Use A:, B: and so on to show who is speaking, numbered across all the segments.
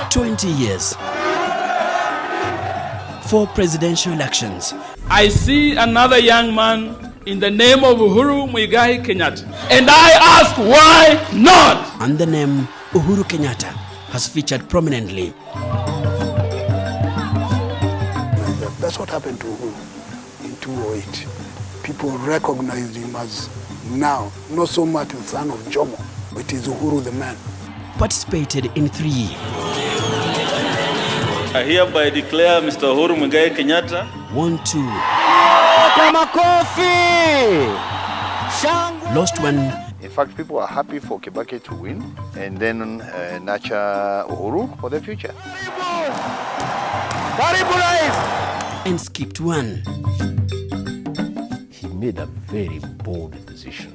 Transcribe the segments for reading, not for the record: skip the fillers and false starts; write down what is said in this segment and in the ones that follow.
A: 20 years. 4 presidential elections.
B: I see another young man in the name of Uhuru Muigai Kenyatta. And I ask, why not?
A: And the name Uhuru Kenyatta has featured prominently.
C: That's what happened to Uhuru in 2008. People recognized him as now, not so much the son of Jomo, but it is Uhuru the man.
A: Participated in 3.
D: I hereby declare Mr. Uhuru Muigai Kenyatta.
A: 1-2. Lost 1.
E: In fact, people are happy for Kibaki to win and then nurture Uhuru for the future.
A: And skipped 1.
F: He made a very bold decision,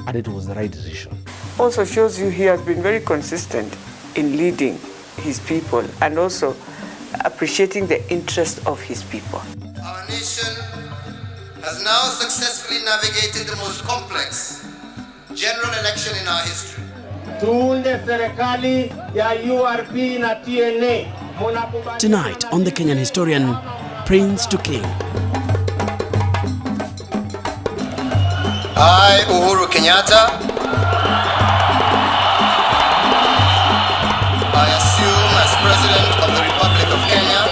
F: and it was the right decision.
G: Also shows you he has been very consistent in leading his people and also appreciating the interest of his people.
H: Our nation has now successfully navigated the most complex general election in our history.
A: Tonight on the Kenyan Historian, Prince to King.
H: I, Uhuru Kenyatta, I assume as President of the Republic of Kenya,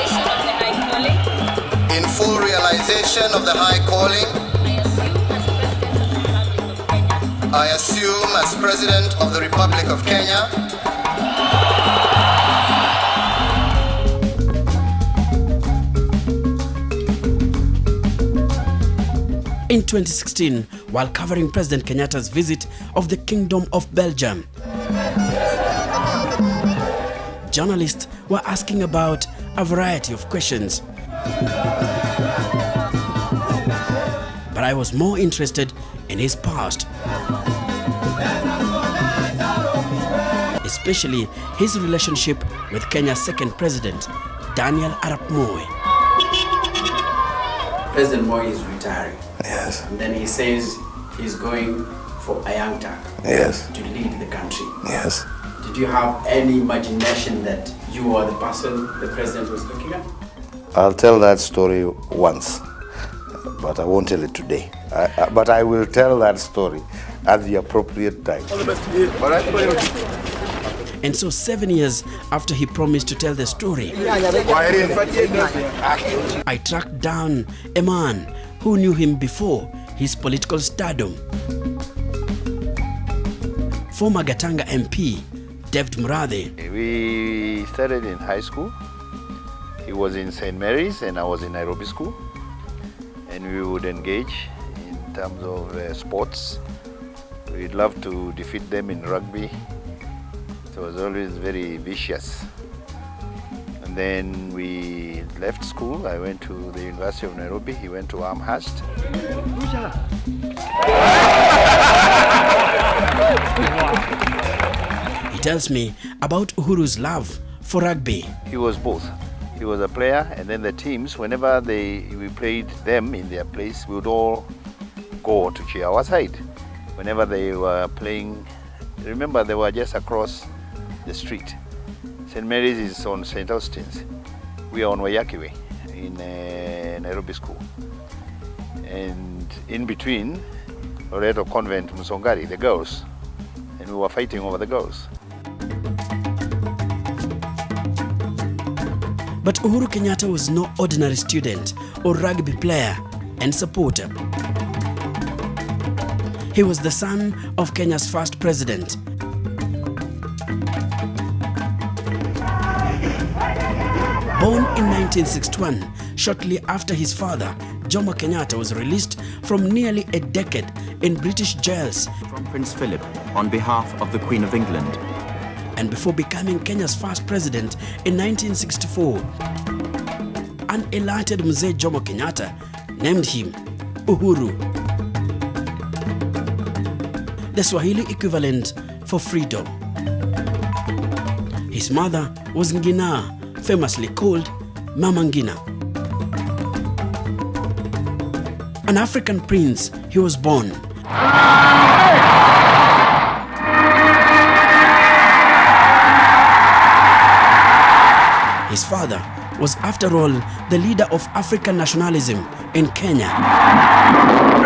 H: in full realization of the high calling, I assume as President of the Republic of Kenya,
A: In 2016, while covering President Kenyatta's visit of the Kingdom of Belgium, journalists were asking about a variety of questions. But I was more interested in his past, especially his relationship with Kenya's second president, Daniel Arap Moi.
I: President Moi is retiring.
C: Yes.
I: And then he says he's going for a young term.
C: Yes.
I: To lead the country.
C: Yes.
I: Did you have any imagination that you are the person the president was looking at?
E: I'll tell that story once, but I won't tell it today. But I will tell that story at the appropriate time.
A: And so 7 years after he promised to tell the story, I tracked down a man who knew him before his political stardom. Former Gatanga MP, David Murathe.
E: We started in high school. He was in St. Mary's and I was in Nairobi School. And we would engage in terms of sports. We'd love to defeat them in rugby. It was always very vicious. And then we left school. I went to the University of Nairobi. He went to Amherst.
A: He tells me about Uhuru's love for rugby.
E: He was both. He was a player, and then the teams, whenever we played them in their place, we would all go to cheer our side. Whenever they were playing, remember they were just across the street. St. Mary's is on St. Augustine's. We are on Wayakiwe in Nairobi School. And in between, Loreto Convent, Musongari, the girls. And we were fighting over the girls.
A: But Uhuru Kenyatta was no ordinary student or rugby player and supporter. He was the son of Kenya's first president. Born in 1961, shortly after his father, Jomo Kenyatta, was released from nearly a decade in British jails.
J: From Prince Philip, on behalf of the Queen of England.
A: And before becoming Kenya's first president in 1964, an elated Mzee Jomo Kenyatta named him Uhuru, the Swahili equivalent for freedom. His mother was Ngina, famously called Mama Ngina. An African prince, he was born. His father was, after all, the leader of African nationalism in Kenya.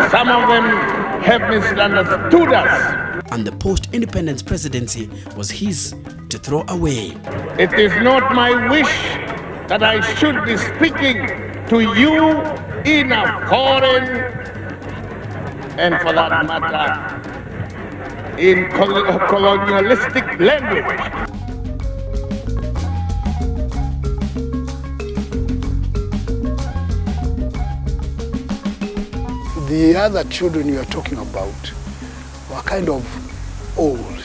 K: Some of them have misunderstood us.
A: And the post-independence presidency was his to throw away.
K: It is not my wish that I should be speaking to you in a foreign, and for that matter, in colonialistic language.
C: The other children you are talking about were kind of old.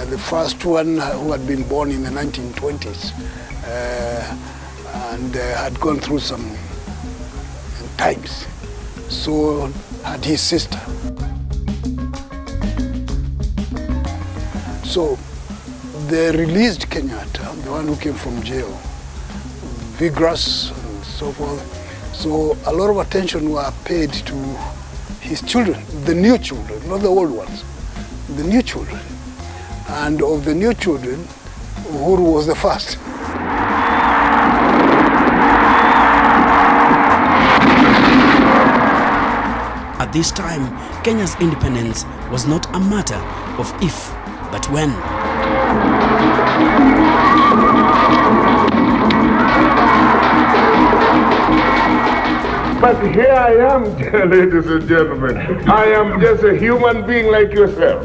C: The first one who had been born in the 1920s and had gone through some times. So had his sister. So they released Kenyatta, the one who came from jail, vigorous and so forth. So a lot of attention were paid to his children, the new children, not the old ones, the new children. And of the new children, Uhuru was the first.
A: At this time, Kenya's independence was not a matter of if, but when.
K: But here I am, ladies and gentlemen. I am just a human being like yourself.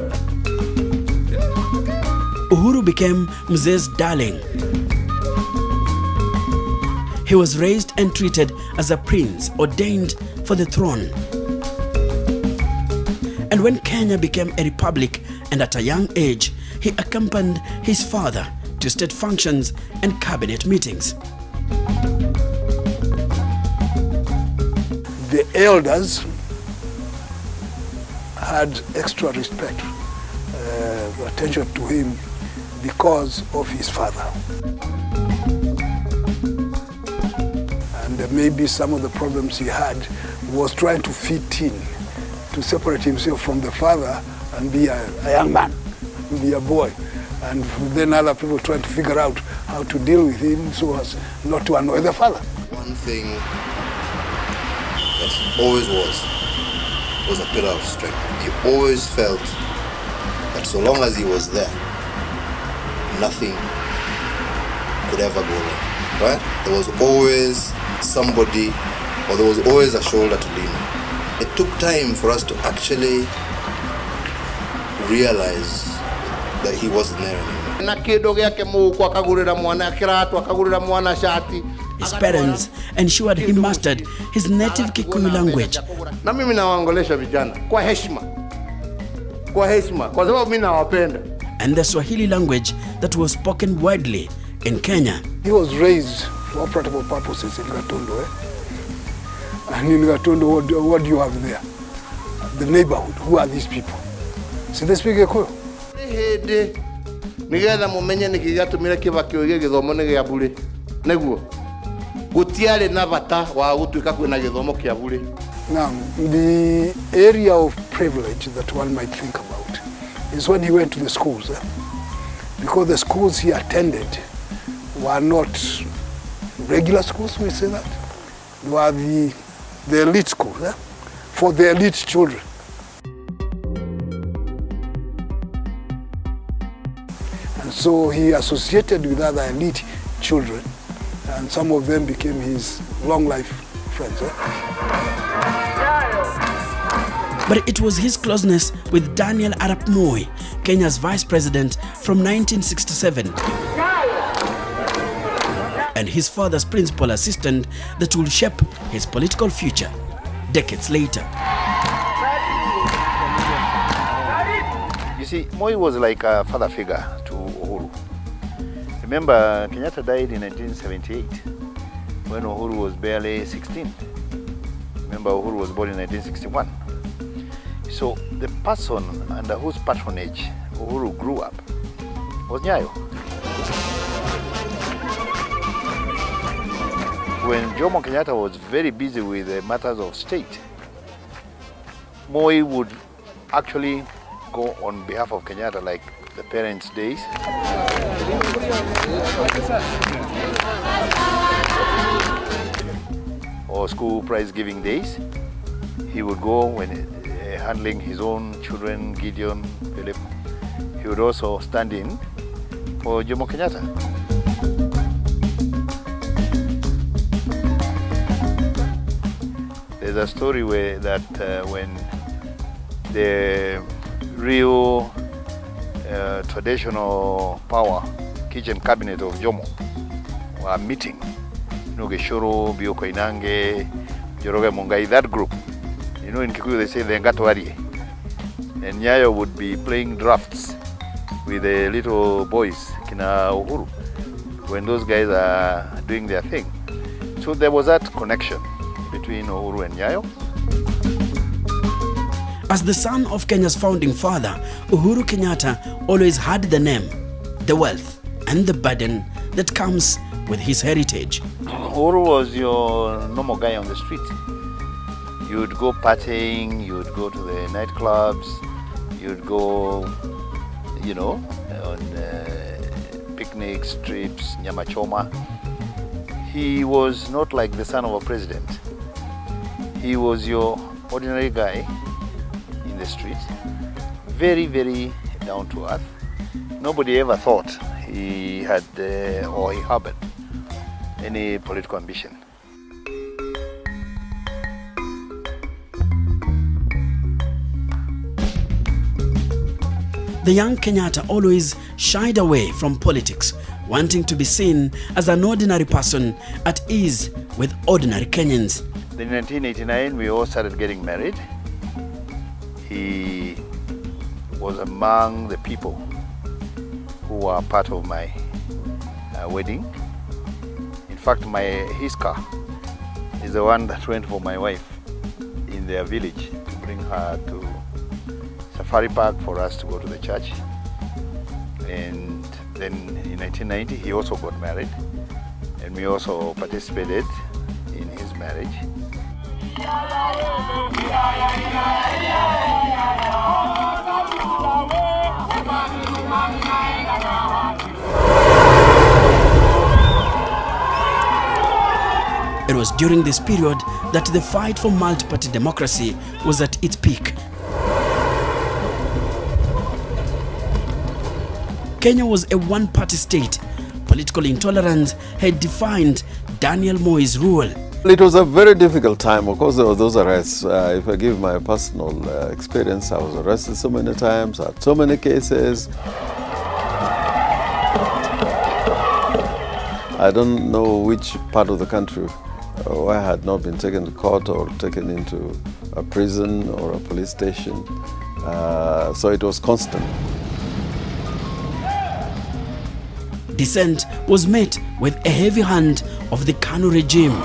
A: Uhuru became Mzee's darling. He was raised and treated as a prince ordained for the throne. And when Kenya became a republic and at a young age, he accompanied his father to state functions and cabinet meetings.
C: The elders had extra respect, attention to him because of his father. And maybe some of the problems he had was trying to fit in, to separate himself from the father and be a young man, be a boy. And then other people trying to figure out how to deal with him so as not to annoy the father.
H: One thing that he always was a pillar of strength. He always felt that so long as he was there, nothing could ever go wrong, right? There was always somebody, or there was always a shoulder to lean on. It took time for us to actually realize that he wasn't there anymore.
A: His parents ensured he mastered his native Kikuyu language.
K: Na mimi nawaongelesha vijana kwa heshima. Kwa sababu mimi nawapenda.
A: And the Swahili language that was spoken widely in Kenya.
C: He was raised for operative purposes in Gatondo. And in Gatondo, what do you have there? The neighborhood. Who are these people? See, they speak Kikuyu.
K: Nigetha mumenye nikigatumira kibakio githomo ni gia bure. Neguo. Gutiare na bata wa gutuika kwina githomo kia bure.
C: Now, the area of privilege that one might think about is when he went to the schools. Because the schools he attended were not regular schools, we say that. They were the elite schools, for the elite children. And so he associated with other elite children, and some of them became his long life friends.
A: But it was his closeness with Daniel Arap Moi, Kenya's vice president from 1967, and his father's principal assistant that will shape his political future decades later.
E: You see, Moi was like a father figure to Uhuru. Remember, Kenyatta died in 1978 when Uhuru was barely 16. Remember, Uhuru was born in 1961. So the person under whose patronage Uhuru grew up was Nyayo. when Jomo Kenyatta was very busy with the matters of state, Moi would actually go on behalf of Kenyatta, like the parents' days. Or school prize giving days. He would go when handling his own children, Gideon, Philip. He would also stand in for Jomo Kenyatta. There's a story where when the real traditional power kitchen cabinet of Jomo were meeting, Nugeshoro, Bioko Inange, Joroge Mungai, that group. You know, in Kikuyu they say the Ngatwari. And Nyayo would be playing drafts with the little boys, Kina Uhuru, when those guys are doing their thing. So there was that connection between Uhuru and Nyayo.
A: As the son of Kenya's founding father, Uhuru Kenyatta always had the name, the wealth, and the burden that comes with his heritage.
E: Uhuru was your normal guy on the street. You'd go partying, you'd go to the nightclubs, you'd go, you know, on picnics, trips, nyama choma. He was not like the son of a president. He was your ordinary guy in the street, very, very down to earth. Nobody ever thought he had or he harbored any political ambition.
A: The young Kenyatta always shied away from politics, wanting to be seen as an ordinary person at ease with ordinary Kenyans.
E: In 1989, we all started getting married. He was among the people who were part of my wedding. In fact, his car is the one that went for my wife in their village to bring her to Safari Park for us to go to the church. And then in 1990, he also got married, and we also participated in his marriage.
A: It was during this period that the fight for multi-party democracy was at its peak. Kenya was a one-party state. Political intolerance had defined Daniel Moi's rule.
L: It was a very difficult time. Of course, there were those arrests. If I give my personal experience, I was arrested so many times, I had so many cases. I don't know which part of the country where I had not been taken to court or taken into a prison or a police station. So it was constant.
A: Dissent was met with a heavy hand of the Kanu regime.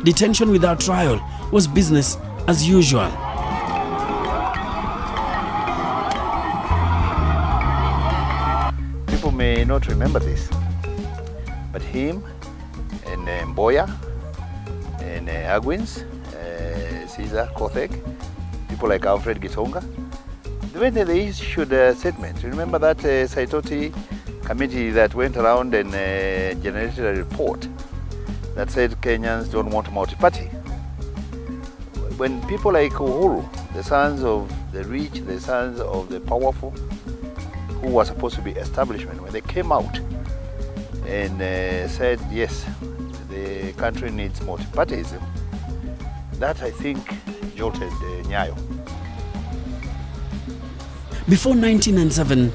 A: Detention without trial was business as usual.
E: People may not remember this, but him and Mboya and Agwins, Caesar, Kothek, people like Alfred Gitonga, when they issued a statement, remember that Saitoti committee that went around and generated a report that said Kenyans don't want multi-party. When people like Uhuru, the sons of the rich, the sons of the powerful, who were supposed to be establishment, when they came out and said, yes, the country needs multi-partyism, that I think jolted Nyayo.
A: Before 1997,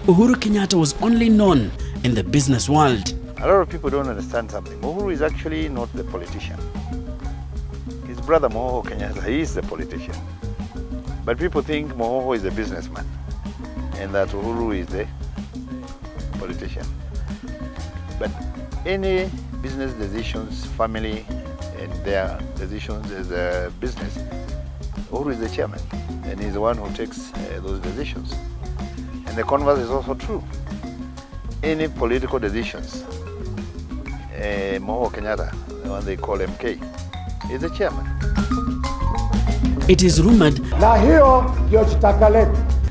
A: Uhuru Kenyatta was only known in the business world.
E: A lot of people don't understand something. Uhuru is actually not the politician. His brother Mohoho Kenyatta, he is the politician. But people think Mohoho is a businessman and that Uhuru is the politician. But any business decisions, family and their decisions as a business, Uhuru is the chairman, and he's the one who takes those decisions. And the converse is also true. Any political decisions, Kenyatta, the one they call MK, is the chairman.
A: It is rumored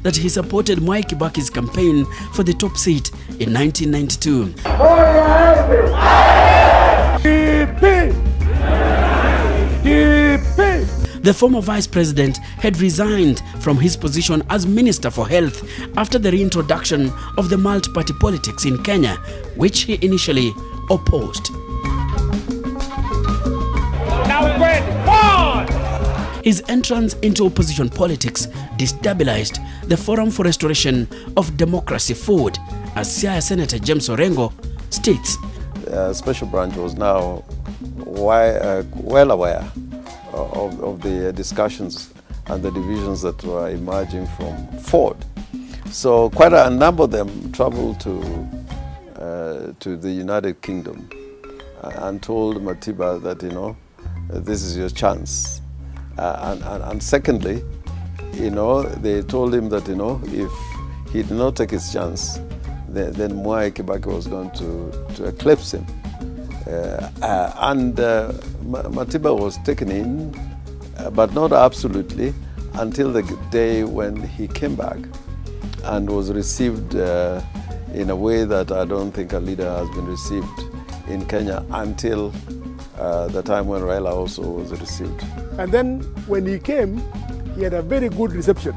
A: that he supported Mwai Kibaki's campaign for the top seat in 1992. The former vice president had resigned from his position as Minister for Health after the reintroduction of the multi-party politics in Kenya, which he initially opposed. His entrance into opposition politics destabilized the Forum for Restoration of Democracy FORD, as Siaya Senator James Orengo states.
L: Special branch was now well aware of the discussions and the divisions that were emerging from FORD. So quite a number of them traveled to the United Kingdom and told Matiba that, this is your chance. And secondly, they told him that, if he did not take his chance, then Mwai Kibaki was going to eclipse him. Matiba was taken in, but not absolutely, until the day when he came back and was received in a way that I don't think a leader has been received in Kenya until the time when Raila also was received.
M: And then when he came, he had a very good reception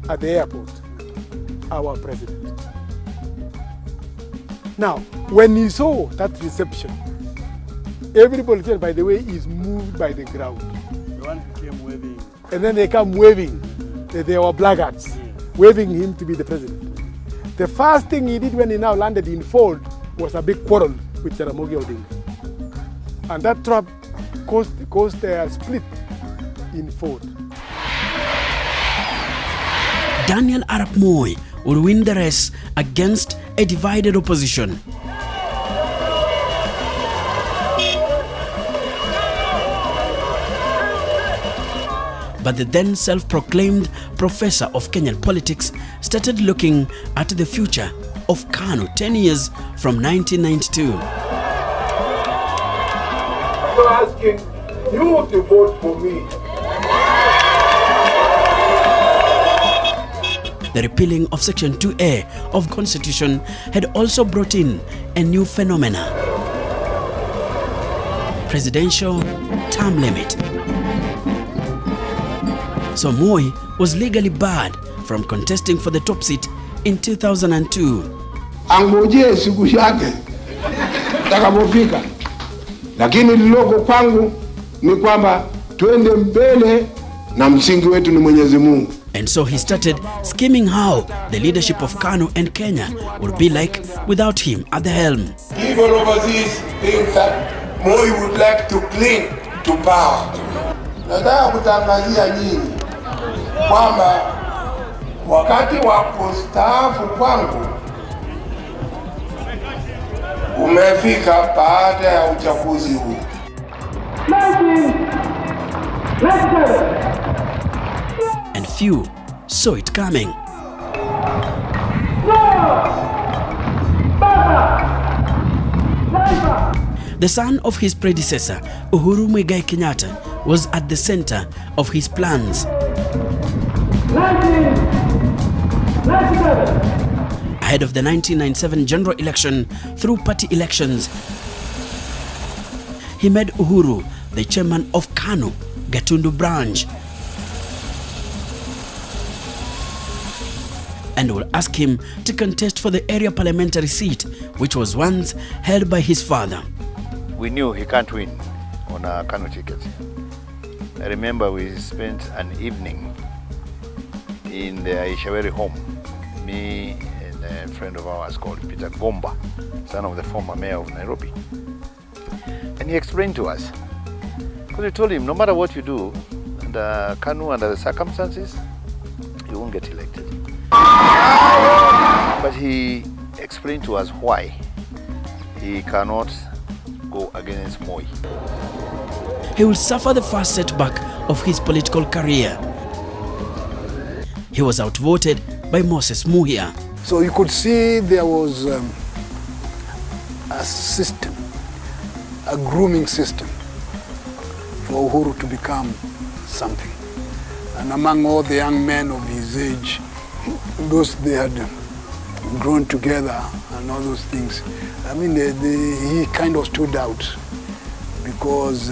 M: at the airport, our president. Now, when he saw that reception, everybody said, by the way, is moved by the crowd.
N: The one who came waving.
M: And then they come waving. They were blackguards, waving him to be the president. The first thing he did when he now landed in FORD was a big quarrel with Jaramogi Odinga. And that trap caused a split in FORD.
A: Daniel Arap Moi will win the race against a divided opposition. But the then self-proclaimed professor of Kenyan politics started looking at the future of KANU 10 years from 1992.
K: I'm asking you to vote for me.
A: The repealing of Section 2A of the Constitution had also brought in a new phenomena: presidential term limit. So Moi was legally barred from contesting for the top seat in 2002.
K: Angojee siku yake takapofika, lakini liloko kwangu ni kwamba twende mbele na msingi wetu ni Mwenyezi Mungu.
A: And so he started scheming how the leadership of KANU and Kenya would be like without him at the helm.
K: People overseas think that Moi would like to cling to power. Nataka kutangazia nyinyi kwamba wakati wa kustaafu kwangu umefika baada ya uchaguzi huu.
A: And few saw it coming. The son of his predecessor, Uhuru Muigai Kenyatta, was at the center of his plans. Ahead of the 1997 general election through party elections, he made Uhuru the chairman of KANU Gatundu branch and will ask him to contest for the area parliamentary seat, which was once held by his father.
E: We knew he can't win on a KANU ticket. I remember we spent an evening in the Ishaweri home, me and a friend of ours called Peter Gomba, son of the former mayor of Nairobi. And he explained to us, because we told him, no matter what you do, under KANU, under the circumstances, you won't get elected. But he explained to us why he cannot go against Moi.
A: He will suffer the first setback of his political career. He was outvoted by Moses Muhia.
C: So you could see there was a system, a grooming system for Uhuru to become something. And among all the young men of his age, those they had grown together and all those things, I mean, he kind of stood out because,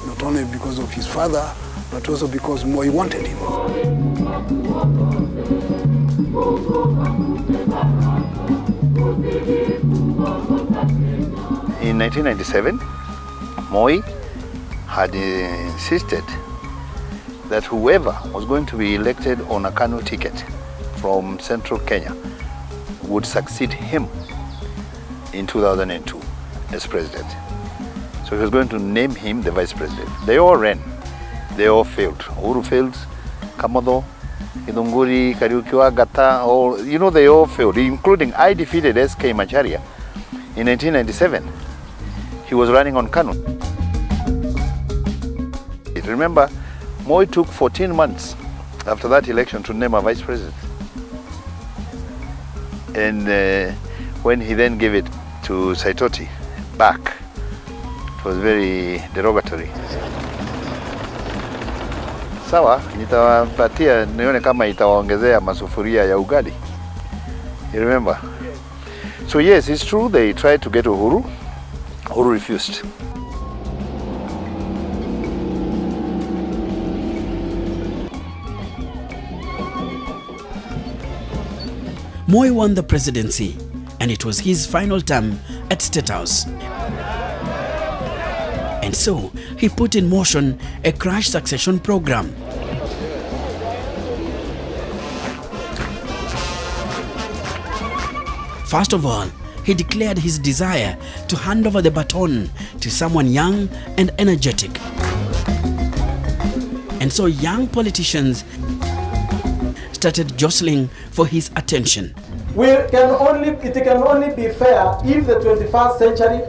C: not only because of his father, but also because Moi wanted him.
E: In 1997, Moi had insisted that whoever was going to be elected on a Kanu ticket from central Kenya would succeed him in 2002 as president. So he was going to name him the vice president. They all ran. They all failed. Uhuru failed, Kamodo, Idunguri, Kariukiwa, Gata, all, you know, they all failed, including I defeated SK Macharia in 1997. He was running on Kanu. Remember, Moi took 14 months after that election to name a vice president. And when he then gave it to Saitoti back, it was very derogatory. Sawa, nitawapatia nione kama itawaongezea masufuria ya ugali. You remember? So yes, it's true they tried to get Uhuru. Uhuru refused.
A: Moi won the presidency, and it was his final term at State House. And so, he put in motion a crash succession program. First of all, he declared his desire to hand over the baton to someone young and energetic. And so young politicians started jostling for his attention.
O: It can only be fair if the 21st century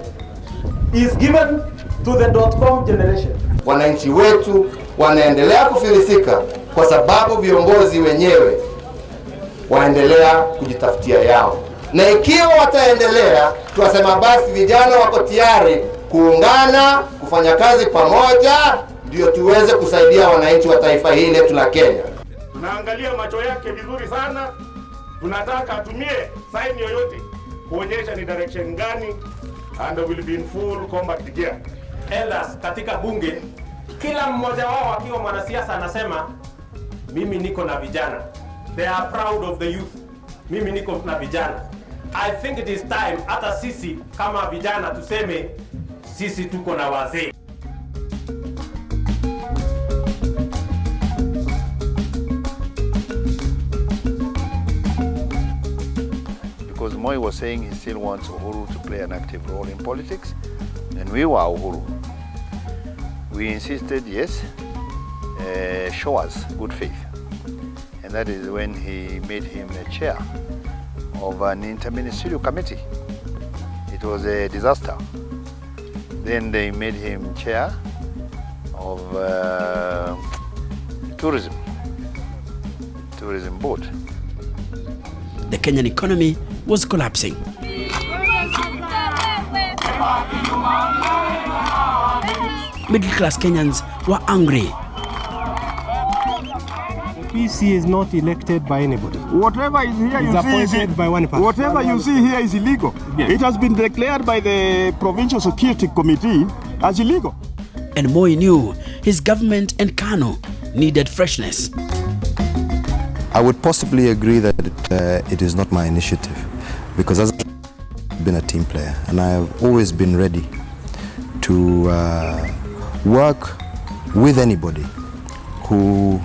O: is given to the .com generation.
P: Wananchi wetu wanaendelea kufilisika kwa sababu viongozi wenyewe waendelea kujitafutia yao. Na ikiwa wataendelea, tuwasema basi vijana wako tayari kuungana, kufanya kazi pamoja, ndio tuweze kusaidia wananchi wa taifa hili letu la Kenya.
K: Tunaangalia macho yake vizuri sana. Tunataka atumie sign yoyote kuonyesha ni direction gani, and will be in full combat gear.
O: Elders katika bunge, kila mmoja wao akiwa mwanasiasa anasema mimi niko na vijana. They are proud of the youth. Mimi niko na vijana. I think it is time hata sisi kama vijana tuseme sisi tuko na wazee.
E: Because Moi was saying he still wants Uhuru to play an active role in politics, and we were Uhuru. We insisted, yes, show us good faith. And that is when he made him the chair of an interministerial committee. It was a disaster. Then they made him chair of tourism board.
A: The Kenyan economy was collapsing. Middle-class Kenyans were angry.
Q: PC is not elected by anybody.
K: Whatever is here,
Q: It's appointed by one person.
K: Whatever you see here is illegal.
Q: Yes.
K: It has been declared by the Provincial Security Committee as illegal.
A: And Moi knew his government and Kanu needed freshness.
R: I would possibly agree that it is not my initiative, because I've been a team player and I have always been ready to work with anybody who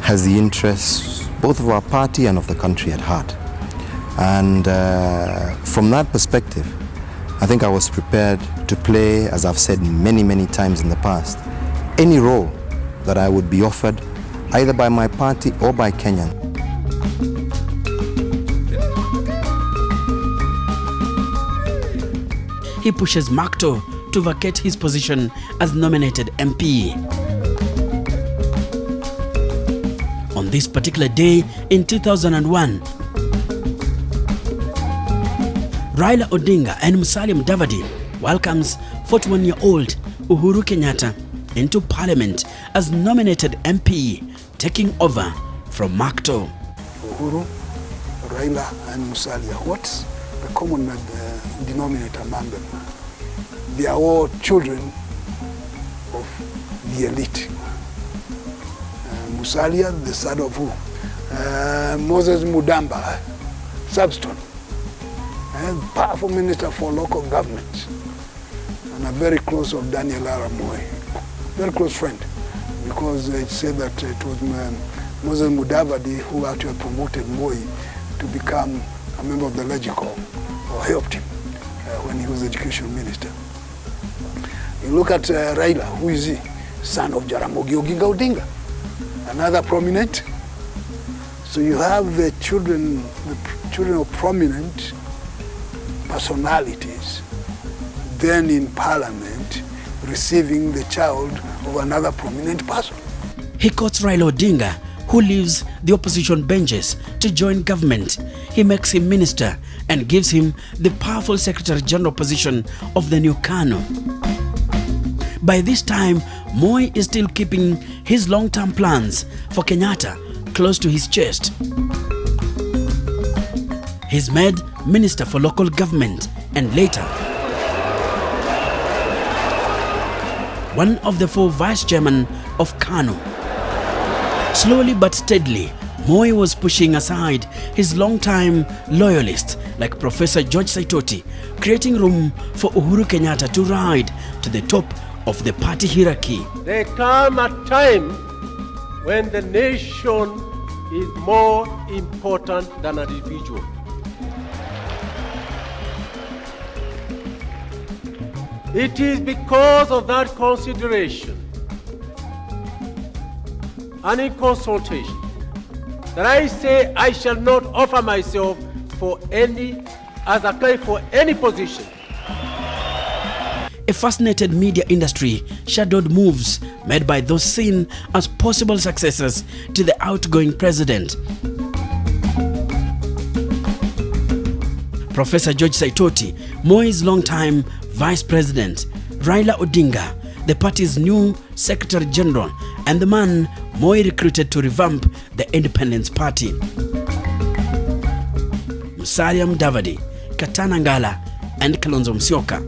R: has the interests both of our party and of the country at heart. And from that perspective, I think I was prepared to play, as I've said many times in the past, any role that I would be offered, either by my party or by Kenyan.
A: He pushes Makto to vacate his position as nominated MP. On this particular day in 2001, Raila Odinga and Musalia Mudavadi welcomes 41-year-old Uhuru Kenyatta into parliament as nominated MP, taking over from Makto.
C: Uhuru, Raila and Musalia, what's the common denominator among them? They are all children of the elite. Musalia, the son of who? Moses Mudamba, Substone, powerful minister for local government, and a very close of Daniel Arap Moi, very close friend, because it said that it was Moses Mudavadi who actually promoted Moi to become a member of the Legislature, or helped him when he was education minister. You look at Raila, who is he? Son of Jaramogi Oginga Odinga, another prominent. So you have the children of prominent personalities, then in parliament, receiving the child of another prominent person.
A: He courts Raila Odinga, who leaves the opposition benches to join government. He makes him minister and gives him the powerful Secretary General position of the new KANU. By this time, Moi is still keeping his long-term plans for Kenyatta close to his chest. He's made Minister for Local Government and later one of the 4 vice chairmen of KANU. Slowly but steadily, Moi was pushing aside his long-time loyalists like Professor George Saitoti, creating room for Uhuru Kenyatta to ride to the top of the party hierarchy.
K: There come a time when the nation is more important than an individual. It is because of that consideration and in consultation that I say I shall not offer myself for as a claim for any position.
A: A fascinated media industry shadowed moves made by those seen as possible successors to the outgoing president. Professor George Saitoti, Moi's longtime vice president, Raila Odinga, the party's new secretary general, and the man Moi recruited to revamp the Independence Party. Musalia Mudavadi, Katana Ngala, and Kalonzo Musyoka.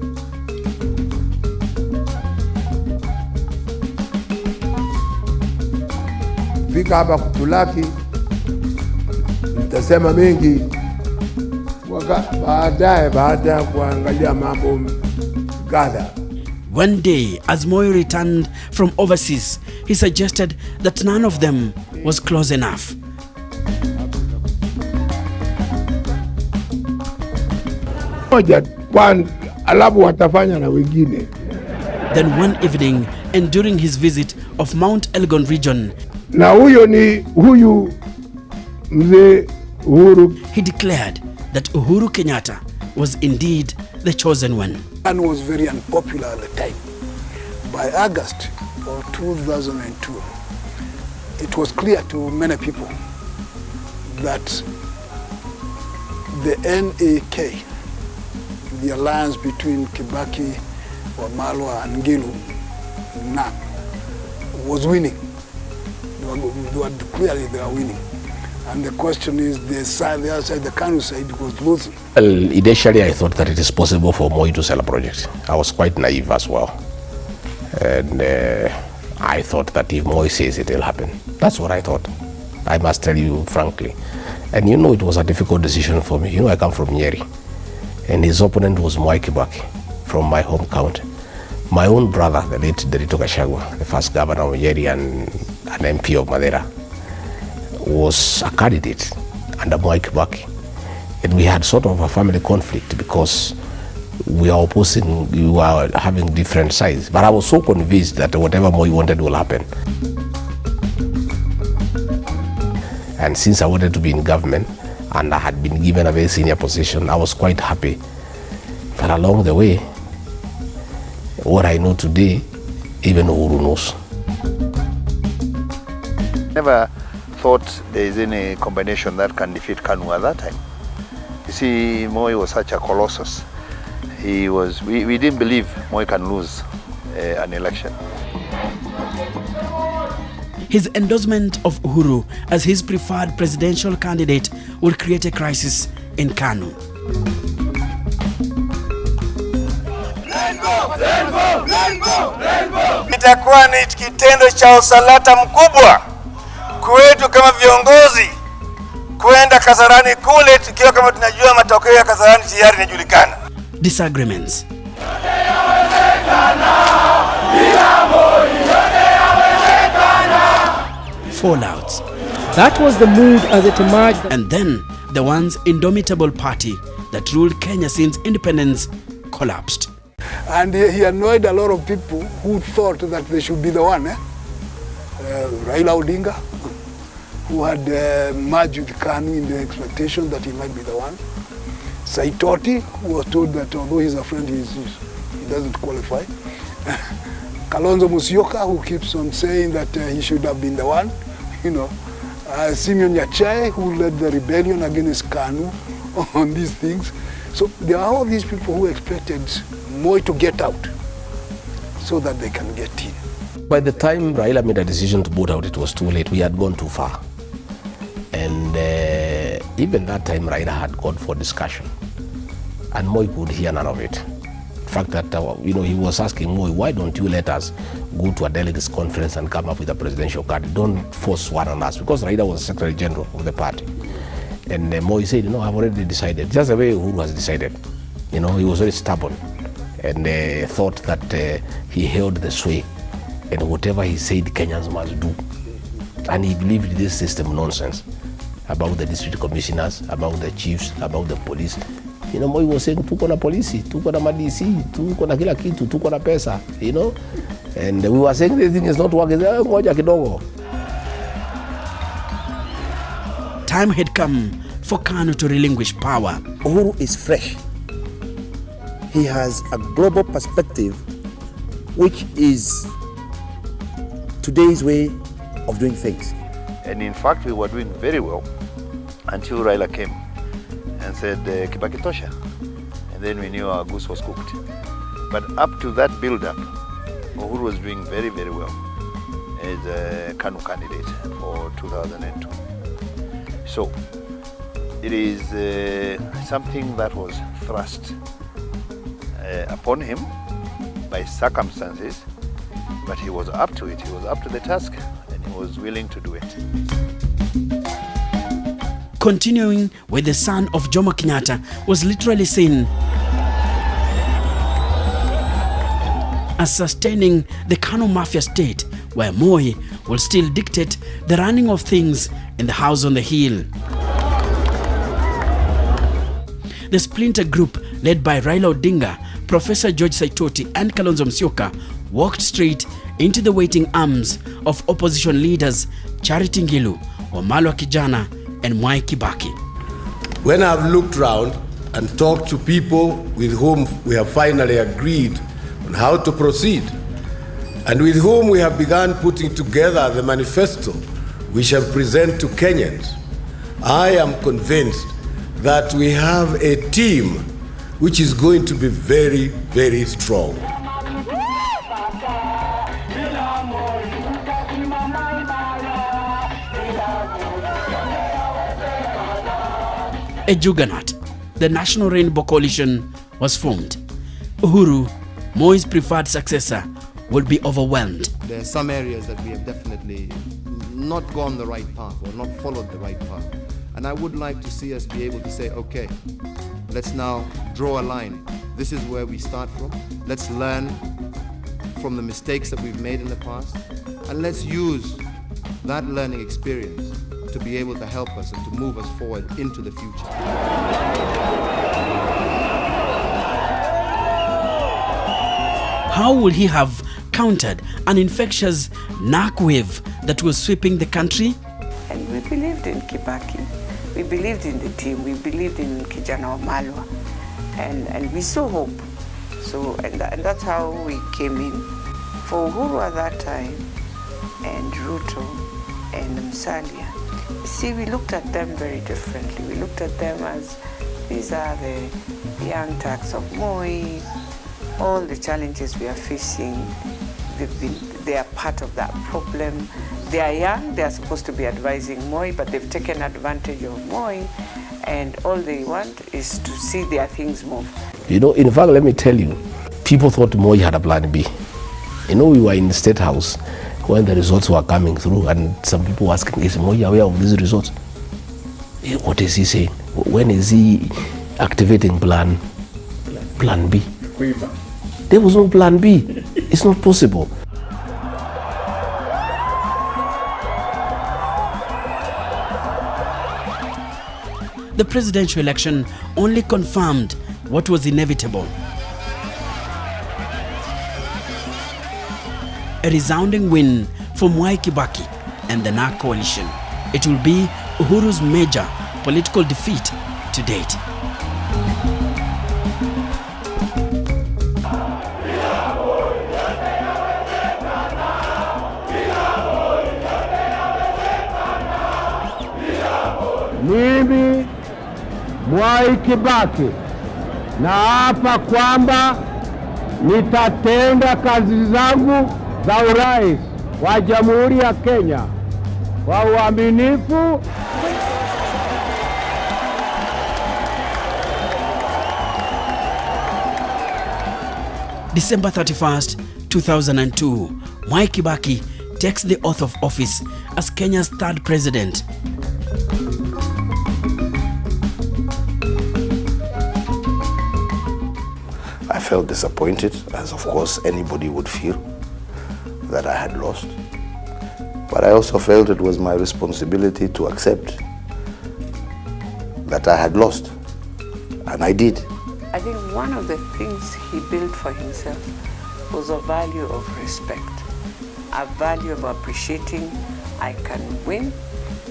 S: Fika hapa kutulaki, nitasema mengi baada ya kuangalia mambo kadha.
A: One day, as Moi returned from overseas, he suggested that none of them was close enough.
S: Moja alafu watafanya na wengine.
A: Then one evening, and during his visit of Mount Elgon region,
S: na huyu mzee Uhuru,
A: he declared that Uhuru Kenyatta was indeed the chosen one.
C: And was very unpopular at the time. By August of 2002, it was clear to many people that the NAK, the alliance between Kibaki, Wamalwa and Ngilu, was winning. Clearly they are winning. And the question is, the other side, the KANU side, was losing.
F: Well, initially I thought that it is possible for Moi to sell a project. I was quite naive as well. And I thought that if Moi says it will happen. That's what I thought. I must tell you frankly. And you know, it was a difficult decision for me. You know, I come from Nyeri. And his opponent was Mwai Kibaki from my home county. My own brother, the late Derito Gachagua, the first governor of Nyeri and an MP of Madeira, was a candidate under Mwai Kibaki. And we had sort of a family conflict because we are opposing, we were having different sides. But I was so convinced that whatever Moi wanted will happen. And since I wanted to be in government and I had been given a very senior position, I was quite happy. But along the way, What I know today, even Uhuru knows.
E: Never thought there is any combination that can defeat Kanu at that time. You see, Moi was such a colossus. We didn't believe Moi can lose an election.
A: His endorsement of Uhuru as his preferred presidential candidate would create a crisis in Kanu.
T: Itakuwa ni kitendo cha usalata mkubwa kwetu kama viongozi kwenda Kasarani kule tukiwa kama tunajua matokeo ya Kasarani tayari yanajulikana.
A: Disagreements. Fallouts.
Q: That was the mood as it emerged.
A: And then the once indomitable party that ruled Kenya since independence collapsed.
C: And he annoyed a lot of people who thought that they should be the one. Raila Odinga, who had merged with Kanu in the expectation that he might be the one. Saitoti, who was told that although he's a friend, he doesn't qualify. Kalonzo Musyoka, who keeps on saying that he should have been the one. Simeon Nyachae, who led the rebellion against Kanu on these things. So there are all these people who expected Moi to get out so that they can get in.
F: By the time Raila made a decision to vote out, it was too late. We had gone too far. And even that time, Raila had gone for discussion. And Moi could hear none of it. The fact that, he was asking Moi, why don't you let us go to a delegates conference and come up with a presidential candidate? Don't force one on us. Because Raila was Secretary General of the party. And Moi said, I've already decided. Just the way Uhuru has decided. He was very stubborn. And thought that he held the sway. And whatever he said, Kenyans must do. And he believed this system nonsense about the district commissioners, about the chiefs, about the police. Moi was saying, tuko na polisi, tuko na madisi, tuko na kila kitu, tuko na pesa, And we were saying this thing is not working. Ngoja kidogo.
A: Time had come for Kanu to relinquish power.
U: Uhuru is fresh. He has a global perspective, which is today's way of doing things.
E: And in fact, we were doing very well until Raila came and said, Kibaki tosha. And then we knew our goose was cooked. But up to that build-up, Uhuru was doing very, very well as a Kanu candidate for 2002. So, it is something that was thrust upon him by circumstances, but he was up to it. He was up to the task, and he was willing to do it.
A: Continuing with the son of Jomo Kenyatta was literally seen as sustaining the Kanu Mafia state, where Moi will still dictate the running of things in the house on the hill. The splinter group led by Raila Odinga, Professor George Saitoti and Kalonzo Musyoka walked straight into the waiting arms of opposition leaders Charity Ngilu, Wamalwa Kijana and Mwai Kibaki.
S: When I've looked around and talked to people with whom we have finally agreed on how to proceed, and with whom we have begun putting together the manifesto we shall present to Kenyans, I am convinced that we have a team which is going to be very, very strong.
A: A juggernaut, the National Rainbow Coalition was formed. Uhuru, Moi's preferred successor, would be overwhelmed.
R: There are some areas that we have definitely not gone the right path or not followed the right path. And I would like to see us be able to say, okay, let's now draw a line. This is where we start from. Let's learn from the mistakes that we've made in the past. And let's use that learning experience to be able to help us and to move us forward into the future.
A: How would he have countered an infectious narc wave that was sweeping the country?
G: And we believed in Kibaki. We believed in the team. We believed in Kijana Wamalwa. And we saw hope. So, and that's how we came in. For Uhuru at that time, and Ruto, and Musalia, see, we looked at them very differently. We looked at them as, these are the young Turks of Moi, all the challenges we are facing, they are part of that problem. They are young, they are supposed to be advising Moi, but they've taken advantage of Moi, and all they want is to see their things move.
F: You know, in fact, let me tell you, people thought Moi had a plan B. You know, we were in the State House when the results were coming through, and some people were asking, is Moi aware of these results? What is he saying? When is he activating plan B? There was no plan B. It's not possible.
A: The presidential election only confirmed what was inevitable. A resounding win for Mwai Kibaki and the NARC coalition. It will be Uhuru's major political defeat to date.
K: Mimi Mwai Kibaki naapa kwamba nitatenda kazi zangu za urais wa Jamhuri ya Kenya kwa uaminifu.
A: December 31st, 2002, Mwai Kibaki takes the oath of office as Kenya's third president.
E: I felt disappointed, as of course anybody would feel, that I had lost. But I also felt it was my responsibility to accept that I had lost, and I did.
G: I think one of the things he built for himself was a value of respect, a value of appreciating I can win,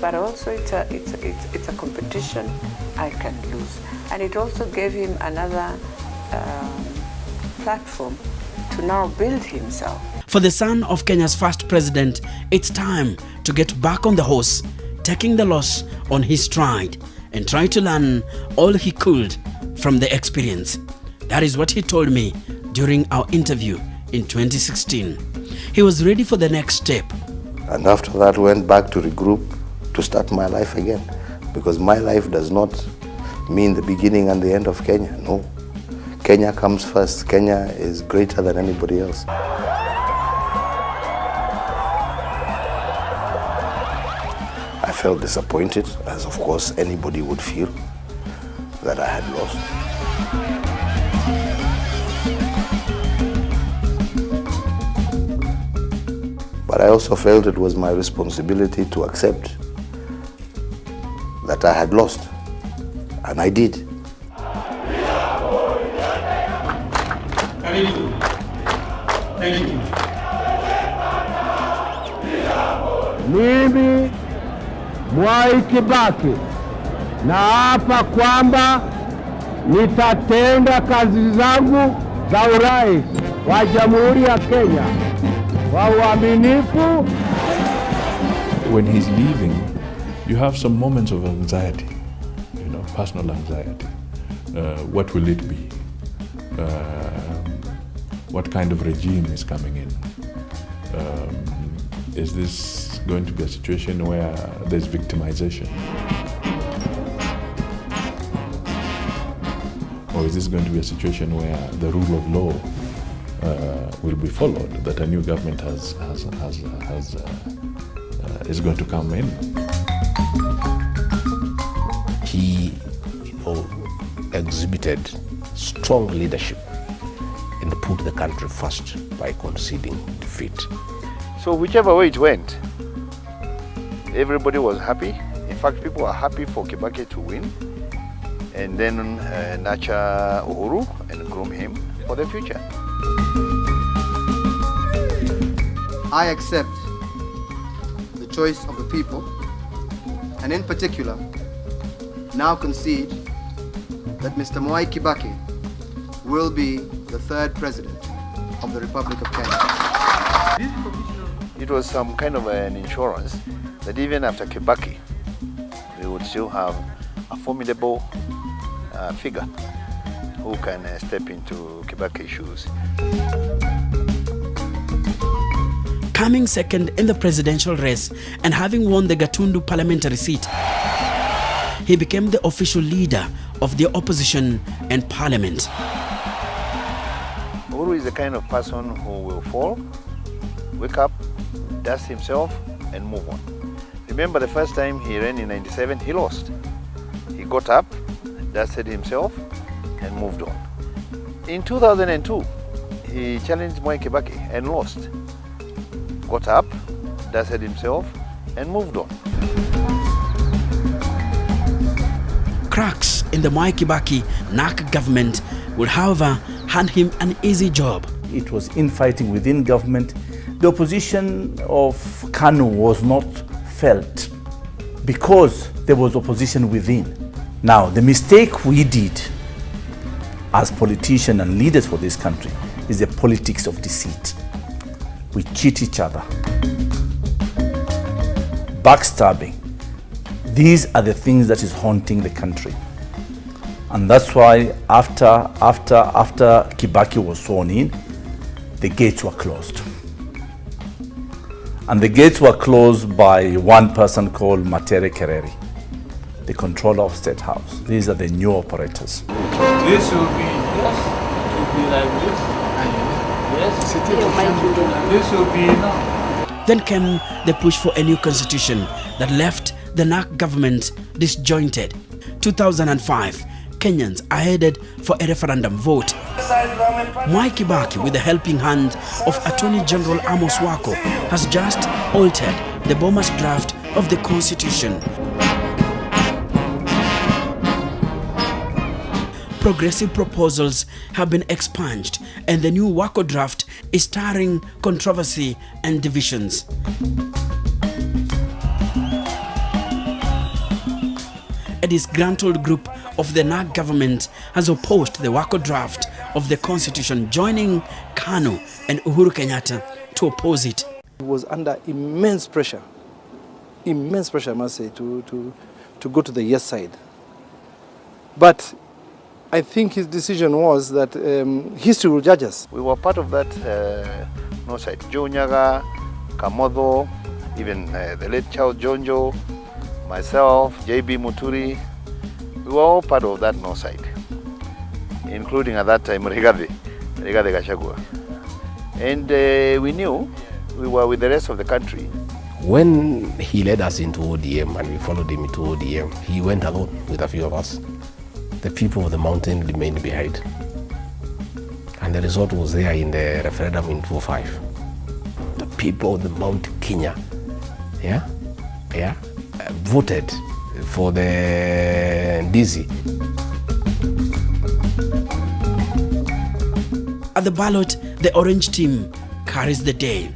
G: but also it's a competition, I can lose. And it also gave him another platform to now build himself.
A: For the son of Kenya's first president, it's time to get back on the horse, taking the loss on his stride and try to learn all he could from the experience. That is what he told me during our interview in 2016. He was ready for the next step.
E: And after that went back to regroup to start my life again, because my life does not mean the beginning and the end of Kenya. No. Kenya comes first. Kenya is greater than anybody else. I felt disappointed, as of course anybody would feel, that I had lost. But I also felt it was my responsibility to accept that I had lost, and I did.
K: Thank you. Mimi Mwai Kibaki naapa kwamba nitatenda kazi zangu za urais wa Jamhuri ya Kenya kwa uaminifu.
B: When he's leaving, you have some moments of anxiety, you know, personal anxiety. What will it be? What kind of regime is coming in? Is this going to be a situation where there's victimization? Or is this going to be a situation where the rule of law will be followed, that a new government is going to come in?
F: He, exhibited strong leadership and put the country first by conceding defeat.
E: So whichever way it went, everybody was happy. In fact, people were happy for Kibaki to win and then nurture Uhuru and groom him for the future.
V: I accept the choice of the people, and in particular, now concede that Mr. Mwai Kibaki will be the the third president of the Republic of Kenya.
E: It was some kind of an insurance that even after Kibaki, we would still have a formidable figure who can step into Kibaki's shoes.
A: Coming second in the presidential race and having won the Gatundu parliamentary seat, he became the official leader of the opposition in parliament.
E: Uhuru is the kind of person who will fall, wake up, dust himself, and move on. Remember the first time he ran in 97, he lost. He got up, dusted himself, and moved on. In 2002, he challenged Mwai Kibaki and lost. Got up, dusted himself, and moved on.
A: Cracks in the Mwai Kibaki NARC government would, however, hand him an easy job.
D: It was infighting within government. The opposition of KANU was not felt because there was opposition within. Now, the mistake we did as politicians and leaders for this country is the politics of deceit. We cheat each other. Backstabbing. These are the things that is haunting the country. And that's why after Kibaki was sworn in, the gates were closed. And the gates were closed by one person called Matere Kereri, the controller of State House. These are the new operators.
N: This will be, yes, it will be like this. Yes, this will be enough.
A: Then came the push for a new constitution that left the NARC government disjointed. 2005, Kenyans are headed for a referendum vote. Mwai Kibaki, with the helping hand of Attorney General Amos Wako, has just altered the Bomas draft of the constitution. Progressive proposals have been expunged, and the new Wako draft is stirring controversy and divisions. A disgruntled group of the NARC government has opposed the Wako draft of the constitution, joining KANU and Uhuru Kenyatta to oppose it.
I: He was under immense pressure, I must say, to go to the yes side. But I think his decision was that history will judge us.
E: We were part of that no side. Joe Nyaga, Kamodo, even the late Charles Jonjo, myself, JB Muturi, we were all part of that no side, including at that time Rigathi Gachagua. And we knew we were with the rest of the country.
F: When he led us into ODM and we followed him into ODM, he went alone with a few of us. The people of the mountain remained behind. And the result was there in the referendum in 2005. The people of the Mount Kenya, voted for the Ndizi.
A: At the ballot, the orange team carries the day.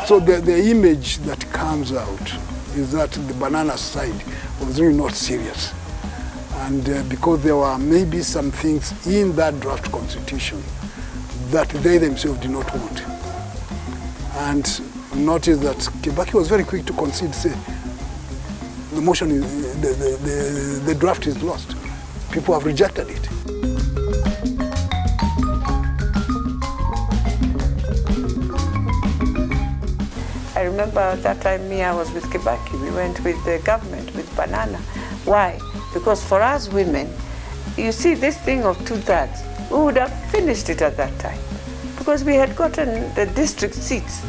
C: So the image that comes out is that the banana side was really not serious. And because there were maybe some things in that draft constitution that they themselves did not want. And notice that Kibaki was very quick to concede, say, the motion, the draft is lost. People have rejected it.
G: I remember that time I was with Kibaki. We went with the government, with Banana. Why? Because for us women, you see this thing of 2/3, we would have finished it at that time. Because we had gotten the district seats.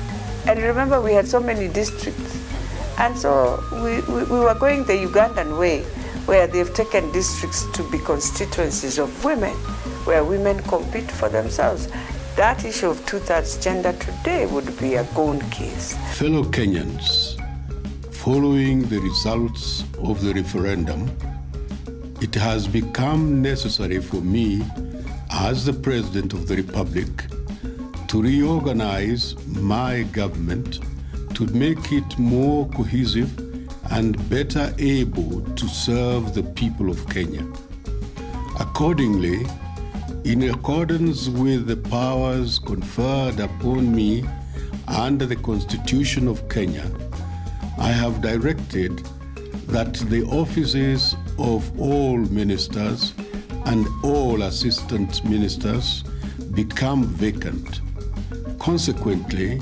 G: And remember, we had so many districts. And so we were going the Ugandan way, where they've taken districts to be constituencies of women, where women compete for themselves. That issue of 2/3 gender today would be a gone case.
W: Fellow Kenyans, following the results of the referendum, it has become necessary for me, as the President of the Republic, to reorganize my government to make it more cohesive and better able to serve the people of Kenya. Accordingly, in accordance with the powers conferred upon me under the Constitution of Kenya, I have directed that the offices of all ministers and all assistant ministers become vacant. Consequently,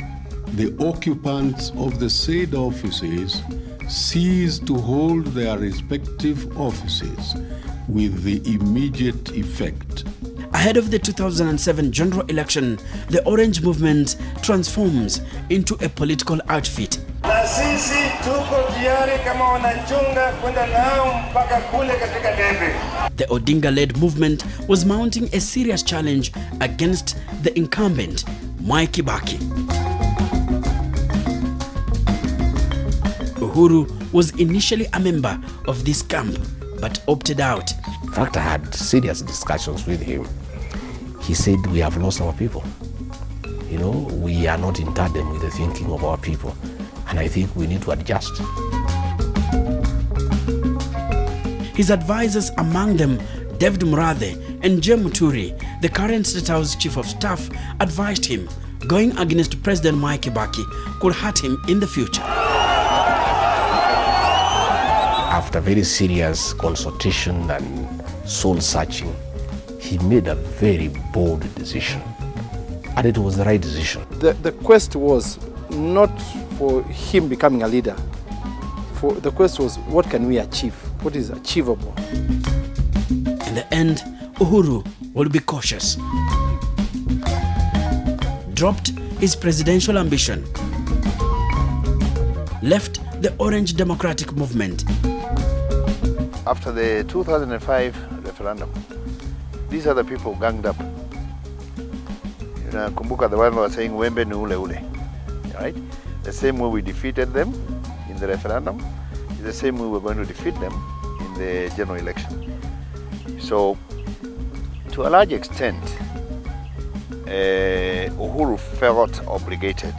W: the occupants of the said offices cease to hold their respective offices with the immediate effect.
A: Ahead of the 2007 general election, the Orange movement transforms into a political outfit.
T: Na sisi tuko tayari kama wanachunga kwenda nao mpaka kule katika debe.
A: The Odinga-led movement was mounting a serious challenge against the incumbent, Mwai Kibaki. Uhuru was initially a member of this camp, but opted out.
F: In fact, I had serious discussions with him. He said, we have lost our people. You know, we are not in tandem with the thinking of our people. And I think we need to adjust.
A: His advisors, among them David Murathe and J. Muturi, the current State House Chief of Staff, advised him going against President Mwai Kibaki could hurt him in the future.
F: After very serious consultation and soul searching, he made a very bold decision. And it was the right decision.
I: The quest was not for him becoming a leader. The quest was, what can we achieve? What is achievable?
A: In the end, Uhuru will be cautious. Dropped his presidential ambition. Left the Orange Democratic Movement.
E: After the 2005 referendum, these are the people ganged up. You know, kumbuka the one who was saying wembe ni ule ule, right? The same way we defeated them in the referendum is the same way we're going to defeat them in the general election. So, to a large extent, Uhuru felt obligated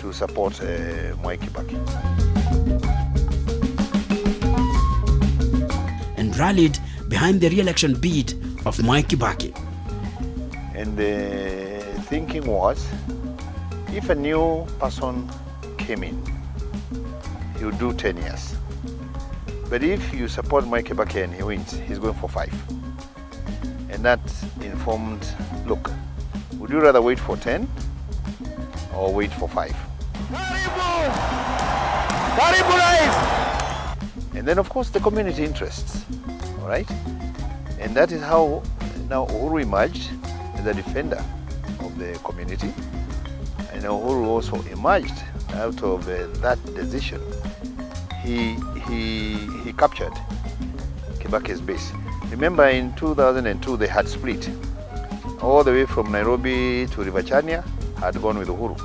E: to support Mwai Kibaki.
A: And rallied behind the re-election bid of Mwai Kibaki.
E: And the thinking was, if a new person came in, he would do 10 years. But if you support Mwai Kibaki and he wins, he's going for 5. And that informed, look, would you rather wait for 10 or wait for 5? And then, of course, the community interests, all right? And that is how now Uhuru emerged as a defender of the community. And Uhuru also emerged out of that decision. He captured Kibaki's base. Remember, in 2002, they had split. All the way from Nairobi to River Chania had gone with Uhuru.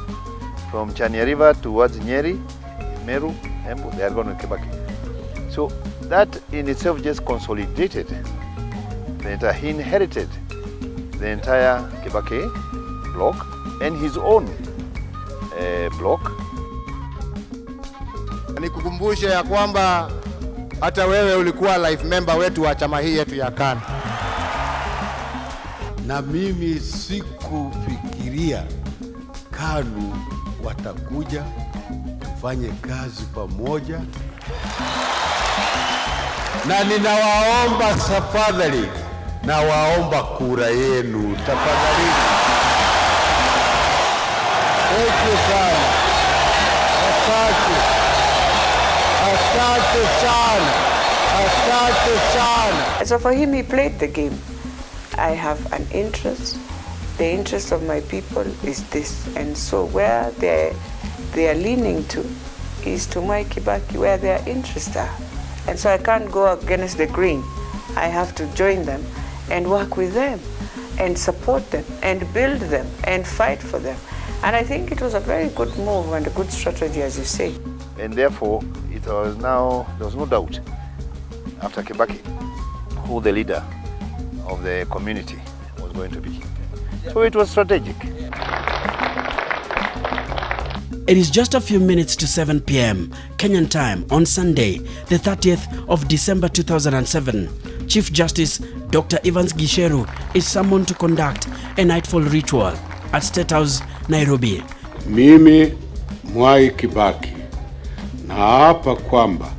E: From Chania River towards Nyeri, Meru, Embu, they had gone with Kibaki. So that in itself just consolidated the entire, he inherited the entire Kibaki block and his own block.
H: Nikukumbushe ya kwamba hata wewe ulikuwa life member wetu wa chama hii yetu ya KANU.
S: Na mimi sikufikiria KANU watakuja tufanye kazi pamoja, na ninawaomba tafadhali, nawaomba kura yenu tafadhali. Thank you sana. Asante. Asante sana. Asante sana.
G: So for him, he played the game. I have an interest. The interest of my people is this. And so where they are leaning to is to Mwai Kibaki, where their interests are. And so I can't go against the grain. I have to join them and work with them and support them and build them and fight for them. And I think it was a very good move and a good strategy, as you say.
E: And therefore, it was now, there was no doubt after Kibaki who the leader of the community was going to be. So it was strategic.
A: It is just a few minutes to 7 p.m. Kenyan time on Sunday, the 30th of December 2007. Chief Justice Dr. Evans Gisheru is summoned to conduct a nightfall ritual at State House, Nairobi.
W: Mimi Mwai Kibaki naapa kwamba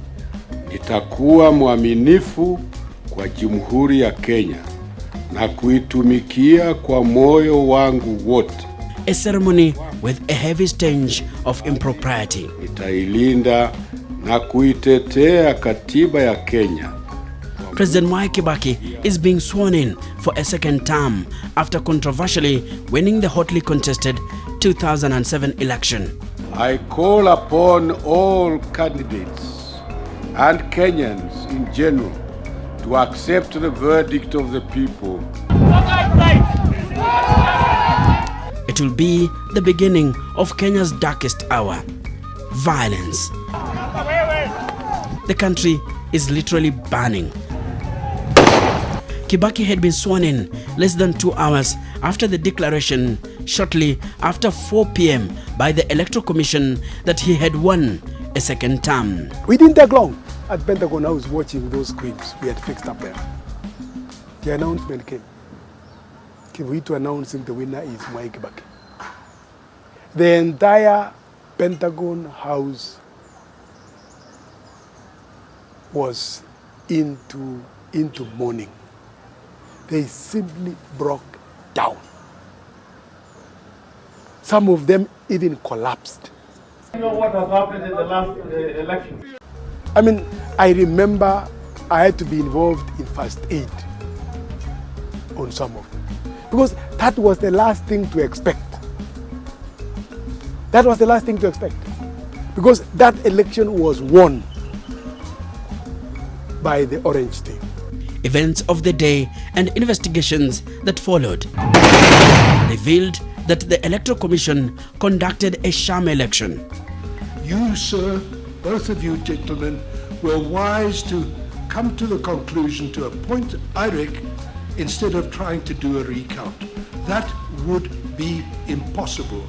W: nitakuwa mwaminifu kwa Jamhuri ya Kenya na kuitumikia kwa moyo wangu wote.
A: A ceremony with a heavy stench of impropriety.
W: Nitailinda na kuitetea katiba ya Kenya.
A: President Mwai Kibaki is being sworn in for a second term after controversially winning the hotly contested 2007 election.
W: I call upon all candidates and Kenyans in general to accept the verdict of the people.
A: It will be the beginning of Kenya's darkest hour. Violence. The country is literally burning. Kibaki had been sworn in less than 2 hours after the declaration, shortly after 4 p.m. by the Electoral Commission that he had won a second term.
C: We didn't take long at Pentagon House watching those screens we had fixed up there. The announcement came. Kivuitu announcing the winner is Mwai Kibaki. The entire Pentagon House was into mourning. They simply broke down. Some of them even collapsed.
K: You know what has happened in the last election?
C: I mean, I remember I had to be involved in first aid on some of them. Because that was the last thing to expect. That was the last thing to expect. Because that election was won by the orange team.
A: Events of the day and investigations that followed revealed that the Electoral Commission conducted a sham election.
J: You, sir, both of you gentlemen, were wise to come to the conclusion to appoint IREC instead of trying to do a recount. That would be impossible.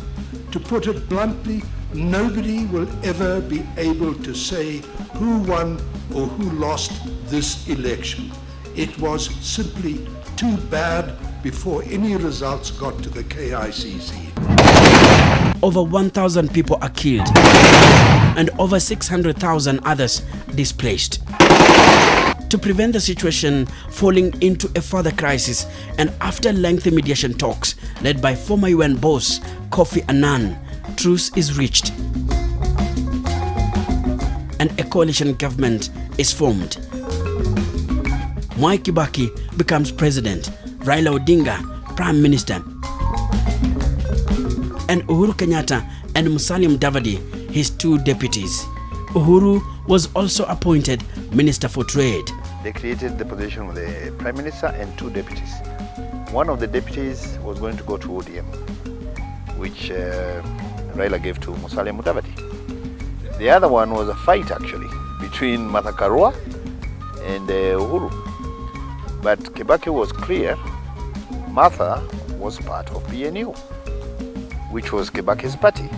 J: To put it bluntly, nobody will ever be able to say who won or who lost this election. It was simply too bad before any results got to the KICC.
A: Over 1,000 people are killed and over 600,000 others displaced. To prevent the situation falling into a further crisis, and after lengthy mediation talks led by former UN boss Kofi Annan, truce is reached and a coalition government is formed. Mwai Kibaki becomes president, Raila Odinga prime minister, and Uhuru Kenyatta and Musalia Mudavadi his two deputies. Uhuru was also appointed Minister for Trade.
E: They created the position of the Prime Minister and two deputies. One of the deputies was going to go to ODM, which Raila gave to Musalia Mudavadi. The other one was a fight actually between Martha Karua and Uhuru. But Kibaki was clear, Martha was part of PNU, which was Kibaki's party.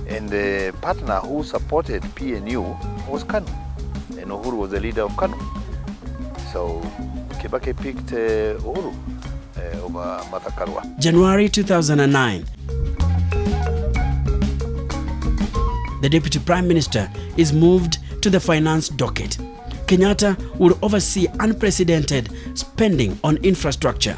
E: And the partner who supported PNU was KANU, and Uhuru was the leader of KANU. So Kibaki picked Uhuru over Martha Karua.
A: January 2009. The Deputy Prime Minister is moved to the finance docket. Kenyatta would oversee unprecedented spending on infrastructure.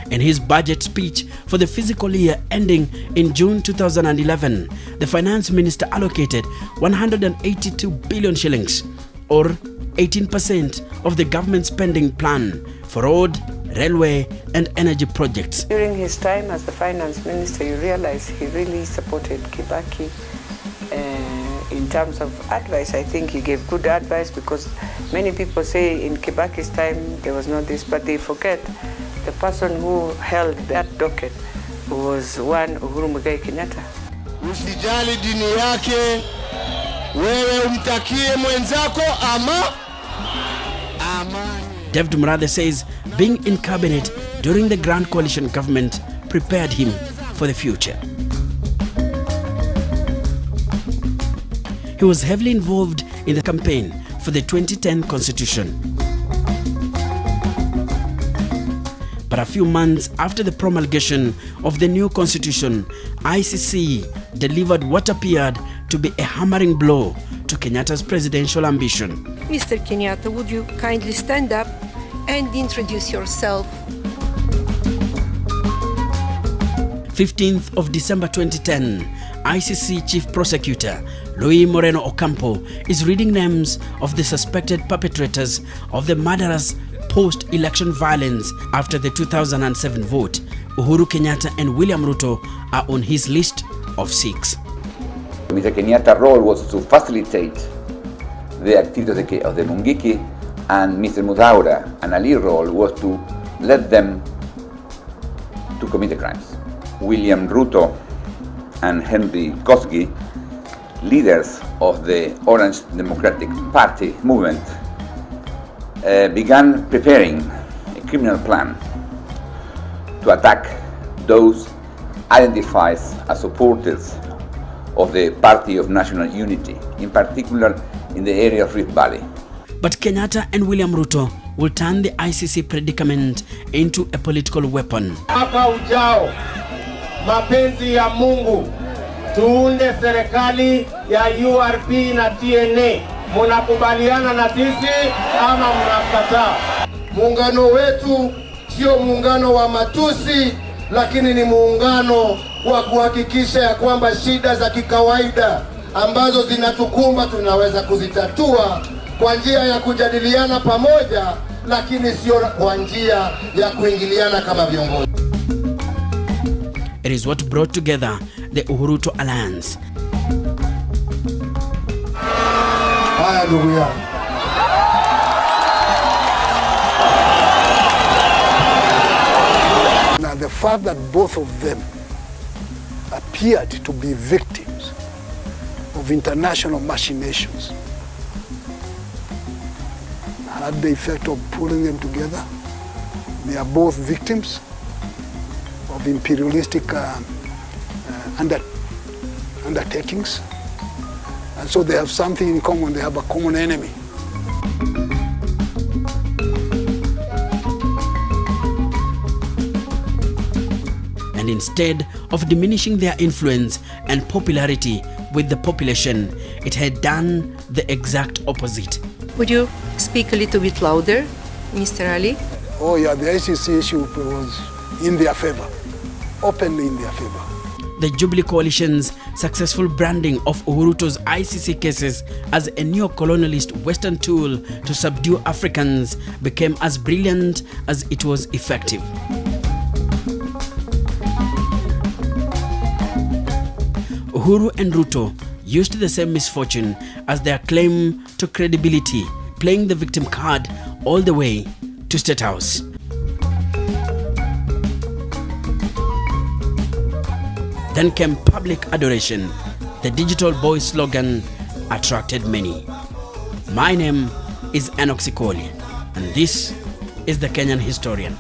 A: In his budget speech for the fiscal year ending in June 2011, the finance minister allocated 182 billion shillings, or 18% of the government spending plan for road, railway and energy projects.
G: During his time as the finance minister, you realize he really supported Kibaki in terms of advice. I think he gave good advice, because many people say in Kibaki's time there was not this, but they forget the person who held that docket was one Uhuru Muigai Kenyatta.
H: Usijali dini yake, wewe umtakie mwenzako amani.
A: David Murathe says being in cabinet during the Grand Coalition government prepared him for the future. He was heavily involved in the campaign for the 2010 constitution. But a few months after the promulgation of the new constitution, ICC delivered what appeared to be a hammering blow to Kenyatta's presidential ambition.
L: Mr. Kenyatta, would you kindly stand up and introduce yourself?
A: 15th of December 2010, ICC Chief Prosecutor Luis Moreno Ocampo is reading names of the suspected perpetrators of the murderous post-election violence after the 2007 vote. Uhuru Kenyatta and William Ruto are on his list of 6.
M: Mr. Kenyatta's role was to facilitate the activities of the Mungiki, and Mr. Muthaura and Ali's role was to let them to commit the crimes. William Ruto and Henry Kosgi, leaders of the Orange Democratic Party movement, began preparing a criminal plan to attack those identified as supporters of the Party of National Unity, in particular in the area of Rift Valley.
A: But Kenyatta and William Ruto will turn the ICC predicament into a political weapon.
K: Mwaka ujao, mapenzi ya Mungu, tuunde serikali ya URP na TNA. Munakubaliana na sisi ama mnakataa?
H: Muungano wetu sio muungano wa matusi, lakini ni muungano wa kuhakikisha ya kwamba shida za kikawaida ambazo zinatukumba tunaweza kuzitatua kwa njia ya kujadiliana pamoja, lakini sio kwa njia ya kuingiliana kama viongozi.
A: It is what brought together the Uhuru Alliance.
H: Haya ndugu yangu.
C: Now the fact that both of them appeared to be victims of international machinations had the effect of pulling them together. They are both victims of imperialistic undertakings. And so they have something in common, they have a common enemy.
A: And instead of diminishing their influence and popularity with the population, it had done the exact opposite.
L: Would you speak a little bit louder, Mr. Ali?
C: Oh yeah, the ICC issue was in their favor, openly in their favor.
A: The Jubilee Coalition's successful branding of Uhuru's ICC cases as a neo-colonialist Western tool to subdue Africans became as brilliant as it was effective. Uhuru and Ruto used the same misfortune as their claim to credibility, playing the victim card all the way to State House. Then came public adoration. The Digital Boy slogan attracted many. My name is Enoch Sikoli, and this is the Kenyan Historian.